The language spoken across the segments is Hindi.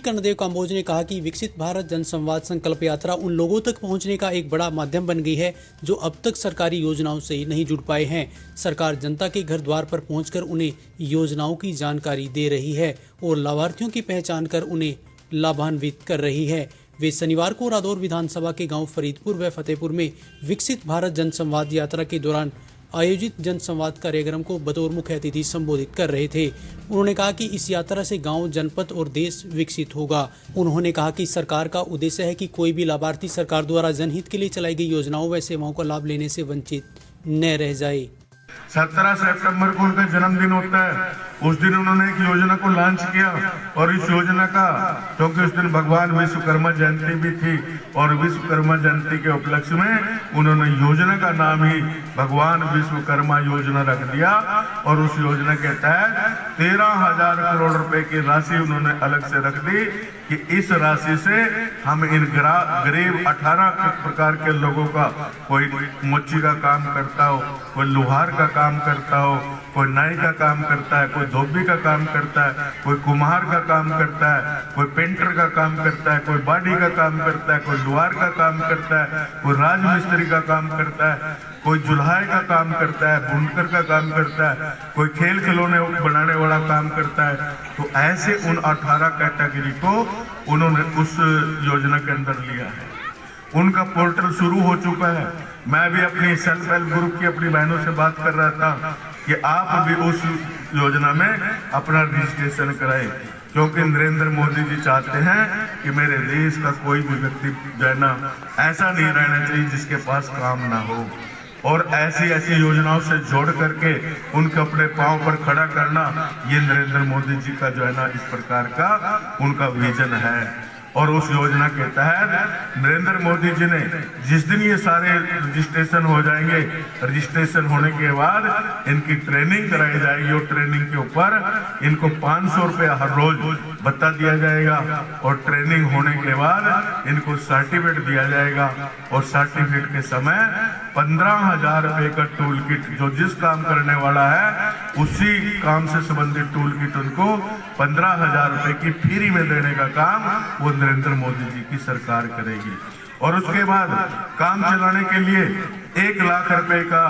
कर्णदेव काम्बोज ने कहा कि विकसित भारत जनसंवाद संकल्प यात्रा उन लोगों तक पहुंचने का एक बड़ा माध्यम बन गई है जो अब तक सरकारी योजनाओं से नहीं जुड़ पाए हैं। सरकार जनता के घर द्वार पर पहुंचकर उन्हें योजनाओं की जानकारी दे रही है और लाभार्थियों की पहचान कर उन्हें लाभान्वित कर रही है। वे शनिवार को रादौर विधानसभा के गांव फरीदपुर व फतेहपुर में विकसित भारत जनसंवाद यात्रा के दौरान आयोजित जनसंवाद कार्यक्रम को बतौर मुख्य अतिथि संबोधित कर रहे थे। उन्होंने कहा कि इस यात्रा से गांव, जनपद और देश विकसित होगा। उन्होंने कहा कि सरकार का उद्देश्य है कि कोई भी लाभार्थी सरकार द्वारा जनहित के लिए चलाई गई योजनाओं व सेवाओं का लाभ लेने से वंचित न रह जाए। 17 सितंबर को उनका जन्मदिन होता है। उस दिन उन्होंने एक योजना को लॉन्च किया और इस योजना का, क्योंकि उस दिन भगवान विश्वकर्मा जयंती भी थी और विश्वकर्मा जयंती के उपलक्ष्य में उन्होंने योजना का नाम ही भगवान विश्वकर्मा योजना रख दिया और उस योजना के तहत 13,000 करोड़ रुपए की राशि उन्होंने अलग से रख दी कि इस राशि से हम इन गरीब 18 प्रकार के लोगों का, कोई मोची का काम करता हो, कोई लोहार का काम करता हो, कोई नाई का काम करता है, कोई धोबी का काम करता है, कोई कुम्हार का काम करता है, कोई पेंटर का काम करता है, कोई बाडी का काम करता है, कोई लोहार का काम करता है, कोई राजमिस्त्री का काम करता है, कोई जुल्हाई का काम करता है, बुनकर का काम करता है, कोई खेल खिलौने बनाने वाला काम करता है। तो ऐसे उन 18 कैटेगरी को उन्होंने उस योजना के अंदर लिया है। उनका पोर्टल शुरू हो चुका है। मैं भी अपनी सेल्फ हेल्प ग्रुप की अपनी बहनों से बात कर रहा था कि आप भी उस योजना में अपना रजिस्ट्रेशन कराएं, क्योंकि नरेंद्र मोदी जी चाहते हैं कि मेरे देश का कोई भी व्यक्ति जो है ना ऐसा नहीं रहना चाहिए जिसके पास काम ना हो, और ऐसी ऐसी योजनाओं से जोड़ करके उनके अपने पांव पर खड़ा करना, ये नरेंद्र मोदी जी का जो है ना इस प्रकार का उनका विजन है। और उस योजना के तहत नरेंद्र मोदी जी ने जिस दिन ये सारे रजिस्ट्रेशन हो जाएंगे, रजिस्ट्रेशन होने के बाद इनकी ट्रेनिंग कराई जाएगी और ट्रेनिंग के ऊपर इनको 500 रुपये हर रोज भत्ता दिया जाएगा और ट्रेनिंग होने के बाद इनको सर्टिफिकेट दिया जाएगा और सर्टिफिकेट के समय 15,000 रुपये का टूल किट, जो जिस काम करने वाला है उसी काम से संबंधित टूल किट उनको 15,000 रुपये की फ्री में देने का काम वो नरेंद्र मोदी जी की सरकार करेगी। और उसके बाद काम चलाने के लिए 1 लाख रुपए का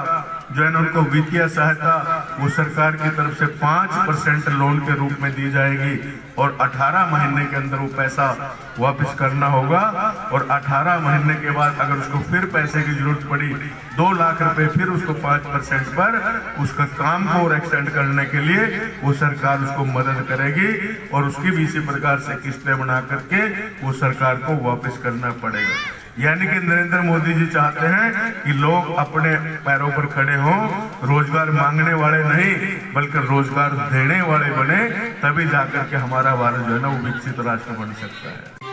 जो है ना उनको वित्तीय सहायता वो सरकार की तरफ से 5% लोन के रूप में दी जाएगी और 18 महीने के अंदर वो पैसा वापस करना होगा। और 18 महीने के बाद अगर उसको फिर पैसे की जरूरत पड़ी 2 लाख रुपए फिर उसको 5% पर उसका काम को और एक्सटेंड करने के लिए वो सरकार उसको मदद करेगी और उसकी भी इसी प्रकार से किस्तें बना करके वो सरकार को वापस करना पड़ेगा। यानी कि नरेंद्र मोदी जी चाहते हैं कि लोग अपने पैरों पर खड़े हों, रोजगार मांगने वाले नहीं बल्कि रोजगार देने वाले बने, तभी जाकर के हमारा भारत जो है ना वो विकसित राष्ट्र बन सकता है।